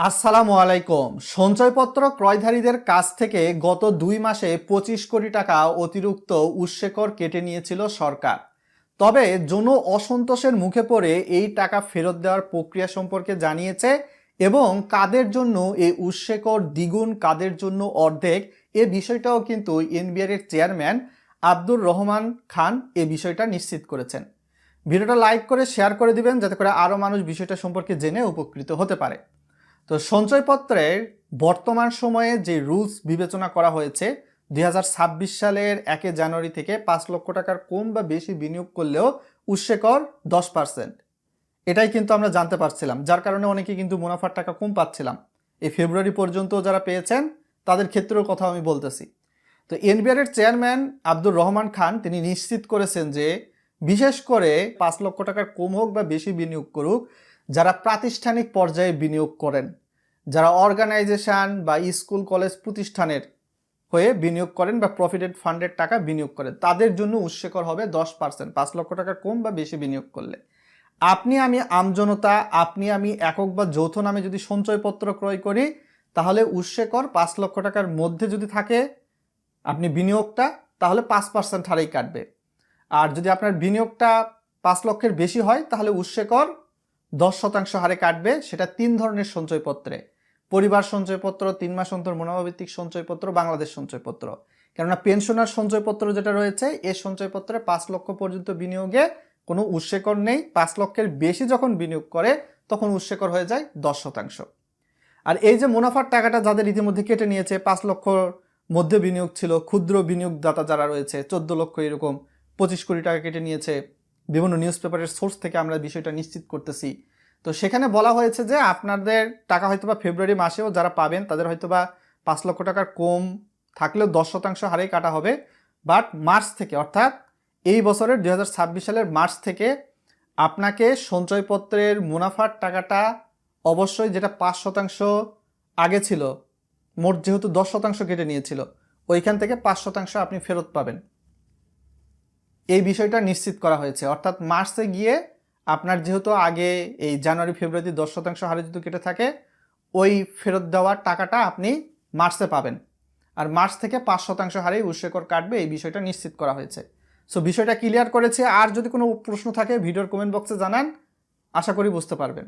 আসসালামু আলাইকুম। সঞ্চয়পত্র ক্রয়ধারীদের কাছ থেকে গত 2 মাসে 25 কোটি টাকা অতিরিক্ত উৎসে কর কেটে নিয়েছিল সরকার। তবে জন অসন্তোষের মুখে পড়ে এই টাকা ফেরত দেওয়ার প্রক্রিয়া সম্পর্কে জানিয়েছে এবং কাদের জন্য এই উৎসে কর দ্বিগুণ, কাদের জন্য অর্ধেক, এ বিষয়টাও কিন্তু এনবিআর এর চেয়ারম্যান আব্দুর রহমান খান এ বিষয়টা নিশ্চিত করেছেন। ভিডিওটা লাইক করে শেয়ার করে দিবেন যাতে করে আরও মানুষ বিষয়টা সম্পর্কে জেনে উপকৃত হতে পারে। তো সঞ্চয়পত্রের বর্তমান সময়ে যে রুলস বিবেচনা করা হয়েছে 2026 সালের 1 জানুয়ারি থেকে 5 লক্ষ টাকার কম বা বেশি বিনিয়োগ করলেও উৎসে কর 10%। এটাই কিন্তু আমরা জানতে পারছিলাম, যার কারণে অনেকে কিন্তু মুনাফার টাকা কম পাচ্ছিলাম। এই ফেব্রুয়ারি পর্যন্ত যারা পেয়েছেন তাদের ক্ষেত্রেও কথা আমি বলতেছি। তো এনবিআর এর চেয়ারম্যান আব্দুর রহমান খান তিনি নিশ্চিত করেছেন যে বিশেষ করে 5 লক্ষ টাকার কম হোক বা বেশি বিনিয়োগ করুক, যারা প্রাতিষ্ঠানিক পর্যায়ে বিনিয়োগ করেন, যারা অর্গানাইজেশন বা স্কুল কলেজ প্রতিষ্ঠানের হয়ে বিনিয়োগ করেন বা প্রভিডেন্ট ফান্ডের টাকা বিনিয়োগ করেন, তাদের জন্য উৎসে কর হবে 10%, 5 লক্ষ টাকার কম বা বেশি বিনিয়োগ করলে। আপনি আমি আমজনতা, আপনি আমি একক বা যৌথ নামে যদি সঞ্চয়পত্র ক্রয় করি, তাহলে উৎসে কর 5 লক্ষ টাকার মধ্যে যদি থাকে আপনি বিনিয়োগটা, তাহলে 5% হারেই কাটবে। আর যদি আপনার বিনিয়োগটা 5 লক্ষের বেশি হয় তাহলে উৎসে কর 10% হারে কাটবে। সেটা 3 ধরনের সঞ্চয়পত্রে: পরিবার সঞ্চয়পত্র, 3 মাস অন্তর মুনাফাভিত্তিক সঞ্চয়পত্র, বাংলাদেশ সঞ্চয়পত্র। কেননা পেনশনার সঞ্চয়পত্র যেটা রয়েছে এই সঞ্চয়পত্রে 5 লক্ষ পর্যন্ত বিনিয়োগে কোনো উৎসে কর নেই। 5 লক্ষের বেশি যখন বিনিয়োগ করে তখন উৎসে কর হয়ে যায় 10%। আর এই যে মুনাফার টাকাটা যাদের ইতিমধ্যে কেটে নিয়েছে, 5 লক্ষর মধ্যে বিনিয়োগ ছিল, ক্ষুদ্র বিনিয়োগদাতা যারা রয়েছে 14 লক্ষ, এরকম 25 কোটি টাকা কেটে নিয়েছে। বিভিন্ন নিউজ পেপারের সোর্স থেকে আমরা বিষয়টা নিশ্চিত করতেছি। তো সেখানে বলা হয়েছে যে আপনাদের টাকা হয়তোবা ফেব্রুয়ারি মাসেও যারা পাবেন তাদের হয়তোবা 5 লক্ষ টাকার কম থাকলেও 10% হারেই কাটা হবে। বাট মার্চ থেকে, অর্থাৎ এই বছরের 2026 সালের মার্চ থেকে আপনাকে সঞ্চয়পত্রের মুনাফার টাকাটা অবশ্যই, যেটা 5% আগে ছিল, মোট যেহেতু 10% কেটে নিয়েছিল, ওইখান থেকে 5% আপনি ফেরত পাবেন। এই বিষয়টা নিশ্চিত করা হয়েছে। অর্থাৎ মার্চে গিয়ে আপনার যেহেতু আগে এই জানুয়ারি ফেব্রুয়ারিতে 10% হারে যদি কেটে থাকে, ওই ফেরত দেওয়ার টাকাটা আপনি মার্চে পাবেন। আর মার্চ থেকে 5% হারেই উৎসে কর কাটবে, এই বিষয়টা নিশ্চিত করা হয়েছে। সো বিষয়টা ক্লিয়ার করেছে। আর যদি কোনো প্রশ্ন থাকে ভিডিওর কমেন্ট বক্সে জানান, আশা করি বুঝতে পারবেন।